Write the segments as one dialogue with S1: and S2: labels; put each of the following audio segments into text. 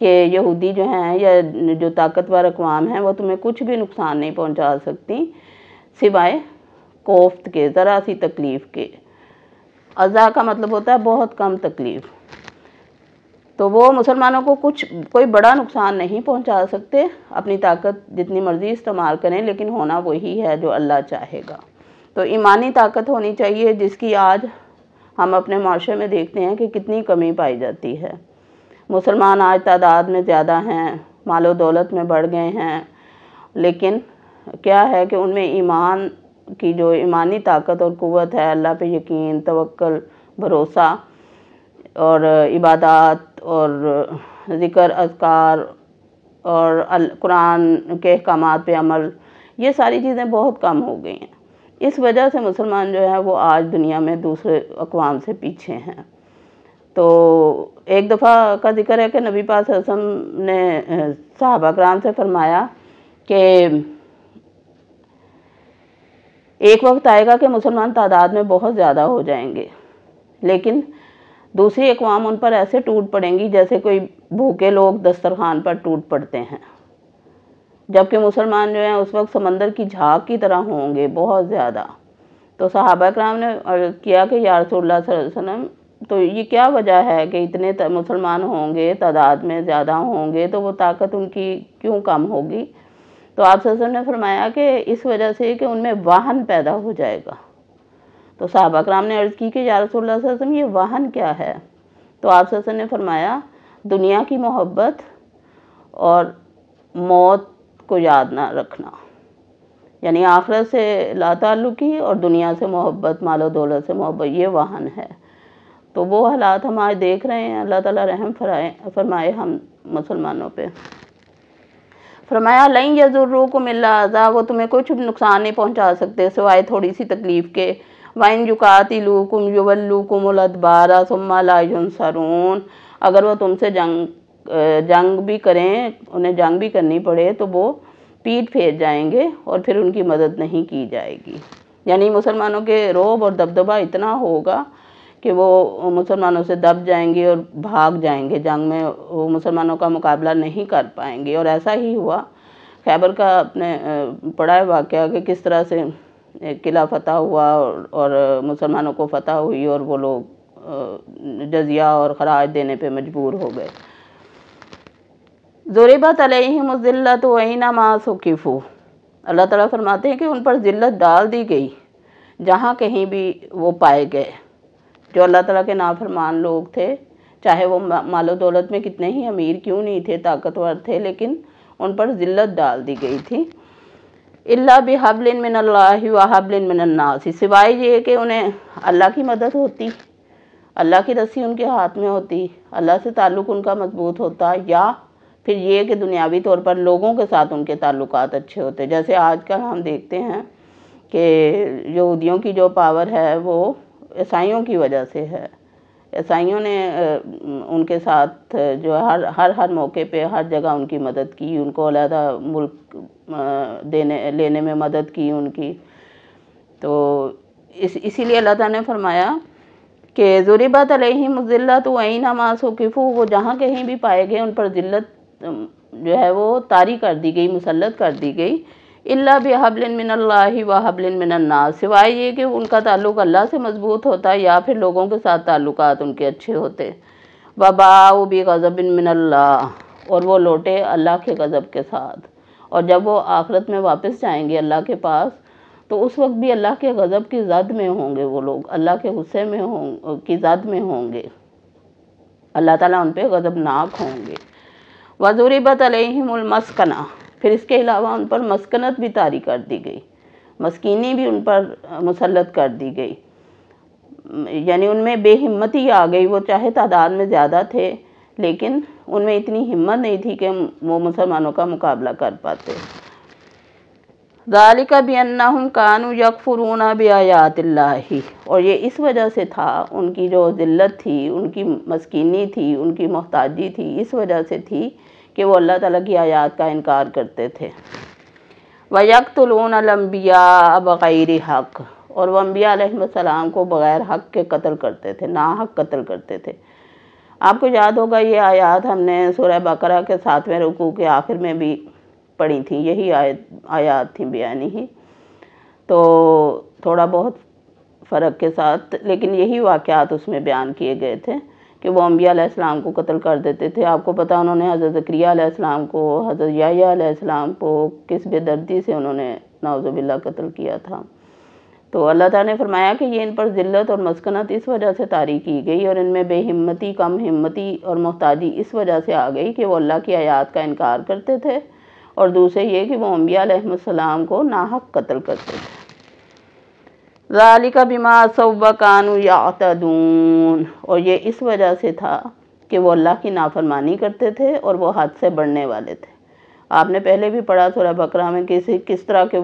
S1: کہ یہودی جو ہیں یا جو طاقتور اقوام ہیں وہ تمہیں کچھ بھی نقصان نہیں پہنچا سکتی سوائے کوفت کے، ذرا سی تکلیف کے۔ اذا کا مطلب ہوتا ہے بہت کم تکلیف۔ تو وہ مسلمانوں کو کوئی بڑا نقصان نہیں پہنچا سکتے، اپنی طاقت جتنی مرضی استعمال کریں، لیکن ہونا وہی ہے جو اللہ چاہے گا۔ تو ایمانی طاقت ہونی چاہیے، جس کی آج ہم اپنے معاشرے میں دیکھتے ہیں کہ کتنی کمی پائی جاتی ہے۔ مسلمان آج تعداد میں زیادہ ہیں، مال و دولت میں بڑھ گئے ہیں، لیکن کیا ہے کہ ان میں ایمان کی جو ایمانی طاقت اور قوت ہے، اللہ پہ یقین، توکل، بھروسہ اور عبادات اور ذکر، اذکار اور قرآن کے احکامات پہ عمل، یہ ساری چیزیں بہت کم ہو گئی ہیں۔ اس وجہ سے مسلمان جو ہے وہ آج دنیا میں دوسرے اقوام سے پیچھے ہیں۔ تو ایک دفعہ کا ذکر ہے کہ نبی پاک صلی اللہ علیہ وسلم نے صحابہ کرام سے فرمایا کہ ایک وقت آئے گا کہ مسلمان تعداد میں بہت زیادہ ہو جائیں گے، لیکن دوسری اقوام ان پر ایسے ٹوٹ پڑیں گی جیسے کوئی بھوکے لوگ دسترخوان پر ٹوٹ پڑتے ہیں، جبکہ مسلمان جو ہیں اس وقت سمندر کی جھاگ کی طرح ہوں گے، بہت زیادہ۔ تو صحابہ کرام نے عرض کیا کہ یا رسول اللہ صلی اللہ علیہ وسلم، تو یہ کیا وجہ ہے کہ اتنے مسلمان ہوں گے، تعداد میں زیادہ ہوں گے، تو وہ طاقت ان کی کیوں کم ہوگی؟ تو آپ صلی اللہ علیہ وسلم نے فرمایا کہ اس وجہ سے کہ ان میں واہن پیدا ہو جائے گا۔ تو صحابہ کرام نے عرض کی کہ یا رسول اللہ صلی اللہ علیہ وسلم یہ واہن کیا ہے؟ تو آپ صلی اللہ علیہ وسلم نے فرمایا دنیا کی محبت اور موت کو یاد نہ رکھنا، یعنی آخرت سے لا تعلقی اور دنیا سے محبت، مال و دولت سے محبت، یہ واہن ہے۔ تو وہ حالات ہم آج دیکھ رہے ہیں، اللہ تعالیٰ رحم فرمائے ہم مسلمانوں پہ۔ فرمایا لَن یضروکم الا اذی، وہ تمہیں کچھ نقصان نہیں پہنچا سکتے سوائے تھوڑی سی تکلیف کے۔ وَإِن یقاتلوکم یولوکم الادبار ثم لا ینصرون، اگر وہ تم سے جنگ بھی کریں، انہیں جنگ بھی کرنی پڑے تو وہ پیٹ پھیر جائیں گے اور پھر ان کی مدد نہیں کی جائے گی۔ یعنی مسلمانوں کے رعب اور دبدبہ اتنا ہوگا کہ وہ مسلمانوں سے دب جائیں گے اور بھاگ جائیں گے، جنگ میں وہ مسلمانوں کا مقابلہ نہیں کر پائیں گے۔ اور ایسا ہی ہوا، خیبر کا اپنے پڑھا ہے واقعہ کہ کس طرح سے قلعہ فتح ہوا اور مسلمانوں کو فتح ہوئی اور وہ لوگ جزیہ اور خراج دینے پہ مجبور ہو گئے۔ ضربت علیہم الذلۃ اینما ثقفوا، اللہ تعالیٰ فرماتے ہیں کہ ان پر ذلت ڈال دی گئی جہاں کہیں بھی وہ پائے گئے۔ جو اللہ تعالیٰ کے نافرمان لوگ تھے، چاہے وہ مال و دولت میں کتنے ہی امیر کیوں نہیں تھے، طاقتور تھے، لیکن ان پر ذلت ڈال دی گئی تھی۔ الا بحبل من اللہ وحبل من الناس، سوائے یہ کہ انہیں اللہ کی مدد ہوتی، اللہ کی رسی ان کے ہاتھ میں ہوتی، اللہ سے تعلق ان کا مضبوط ہوتا، یا پھر یہ کہ دنیاوی طور پر لوگوں کے ساتھ ان کے تعلقات اچھے ہوتے۔ جیسے آج کل ہم دیکھتے ہیں کہ یہودیوں کی جو پاور ہے وہ عیسائیوں کی وجہ سے ہے۔ عیسائیوں نے ان کے ساتھ جو ہر موقع پہ ہر جگہ ان کی مدد کی، ان کو علیحدہ ملک لینے میں مدد کی ان کی۔ تو اسی لیے اللہ تعالیٰ نے فرمایا کہ ضربت علیہم الذلۃ اینما ثقفوا، وہ جہاں کہیں بھی پائے گئے ان پر ذلت جو ہے وہ طاری کر دی گئی، مسلط کر دی گئی۔ الا بحبل من اللہ وحبل من الناس، سوائے یہ کہ ان کا تعلق اللہ سے مضبوط ہوتا یا پھر لوگوں کے ساتھ تعلقات ان کے اچھے ہوتے۔ وباؤوا بغضب من اللہ، اور وہ لوٹے اللہ کے غضب کے ساتھ۔ اور جب وہ آخرت میں واپس جائیں گے اللہ کے پاس تو اس وقت بھی اللہ کے غضب کی زد میں ہوں گے، وہ لوگ اللہ کے غصے میں کی زد میں ہوں گے، اللہ تعالیٰ ان پہ غضبناک ہوں گے۔ وَضُرِبَتْ عَلَيْهِمُ الْمَسْكَنَةُ، پھر اس کے علاوہ ان پر مسکنت بھی طاری کر دی گئی، مسکینی بھی ان پر مسلط کر دی گئی، یعنی ان میں بے ہمتی آ گئی۔ وہ چاہے تعداد میں زیادہ تھے لیکن ان میں اتنی ہمت نہیں تھی کہ وہ مسلمانوں کا مقابلہ کر پاتے۔ ذَلِكَ بِأَنَّهُمْ كَانُوا يَكْفُرُونَ بِآيَاتِ اللَّهِ، اور یہ اس وجہ سے تھا، ان کی جو ذلت تھی، ان کی مسکینی تھی، ان کی محتاجی تھی، اس وجہ سے تھی کہ وہ اللہ تعالیٰ کی آیات کا انکار کرتے تھے۔ وَيَقْتُلُونَ الْأَنْبِيَاءَ بِغَيْرِ حَقٍّ، اور وہ انبیاء علیہ السلام کو بغیر حق کے قتل کرتے تھے، ناحق قتل کرتے تھے۔ آپ کو یاد ہوگا یہ آیات ہم نے سورہ بقرہ کے 7ویں رکوع کے آخر میں بھی پڑھی تھیں، یہی آیات تھیں بیانی ہی، تو تھوڑا بہت فرق کے ساتھ، لیکن یہی واقعات اس میں بیان کیے گئے تھے کہ وہ انبیاء علیہ السلام کو قتل کر دیتے تھے۔ آپ کو پتہ انہوں نے حضرت زکریہ علیہ السلام کو، حضرت یحییٰ علیہ السلام کو کس بے دردی سے انہوں نے نعوذ باللہ قتل کیا تھا۔ تو اللہ تعالیٰ نے فرمایا کہ یہ ان پر ذلت اور مسکنت اس وجہ سے طاری کی گئی اور ان میں بے ہمتی، کم ہمتی اور محتاجی اس وجہ سے آ گئی کہ وہ اللہ کی آیات کا انکار کرتے تھے، اور دوسرے یہ کہ وہ انبیاء علیہ السلام کو ناحق قتل کرتے تھے۔ ذالک بما عصوا وکانوا یعتدون، اور یہ اس وجہ سے تھا کہ وہ اللہ کی نافرمانی کرتے تھے اور وہ حد سے بڑھنے والے تھے۔ آپ نے پہلے بھی پڑھا سورہ بقرہ میں کس طرح کے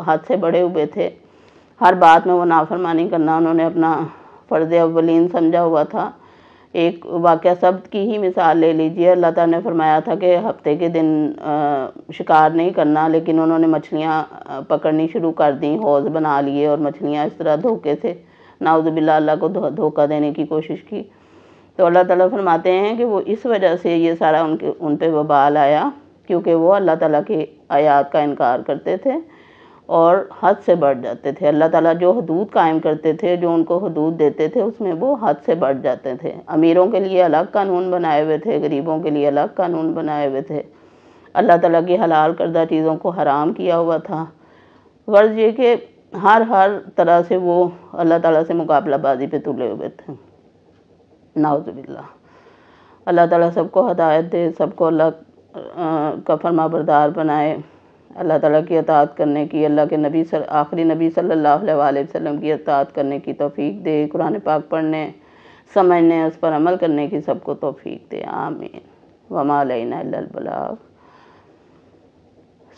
S1: حد سے بڑھے ہوئے تھے، ہر بات میں وہ نافرمانی کرنا انہوں نے اپنا فرض اولین سمجھا ہوا تھا۔ ایک واقعہ سبت کی ہی مثال لے لیجئے، اللہ تعالیٰ نے فرمایا تھا کہ ہفتے کے دن شکار نہیں کرنا، لیکن انہوں نے مچھلیاں پکڑنی شروع کر دیں، حوض بنا لیے اور مچھلیاں اس طرح دھوکے سے نعوذ باللہ اللہ کو دھوکہ دینے کی کوشش کی۔ تو اللہ تعالیٰ فرماتے ہیں کہ وہ اس وجہ سے یہ سارا ان پہ وبال آیا، کیونکہ وہ اللہ تعالیٰ کی آیات کا انکار کرتے تھے اور حد سے بڑھ جاتے تھے۔ اللہ تعالیٰ جو حدود قائم کرتے تھے، جو ان کو حدود دیتے تھے، اس میں وہ حد سے بڑھ جاتے تھے۔ امیروں کے لیے الگ قانون بنائے ہوئے تھے، غریبوں کے لیے الگ قانون بنائے ہوئے تھے، اللہ تعالیٰ کی حلال کردہ چیزوں کو حرام کیا ہوا تھا۔ غرض یہ کہ ہر طرح سے وہ اللہ تعالیٰ سے مقابلہ بازی پہ تلے ہوئے تھے، نعوذ باللہ۔ اللہ تعالیٰ سب کو ہدایت دے، سب کو اللہ کا فرما بردار بنائے، اللہ تعالیٰ کی اطاعت کرنے کی، اللہ کے آخری نبی صلی اللہ علیہ وآلہ وسلم کی اطاعت کرنے کی توفیق دے، قرآن پاک پڑھنے، سمجھنے، اس پر عمل کرنے کی سب کو توفیق دے، آمین۔ وما علینا الا البلاغ۔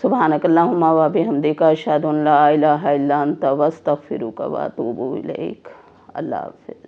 S1: سبحانک اللہم و بحمدک، اشہد ان لا الہ الا انت، واستغفرک واتوب الیک۔ اللہ حافظ۔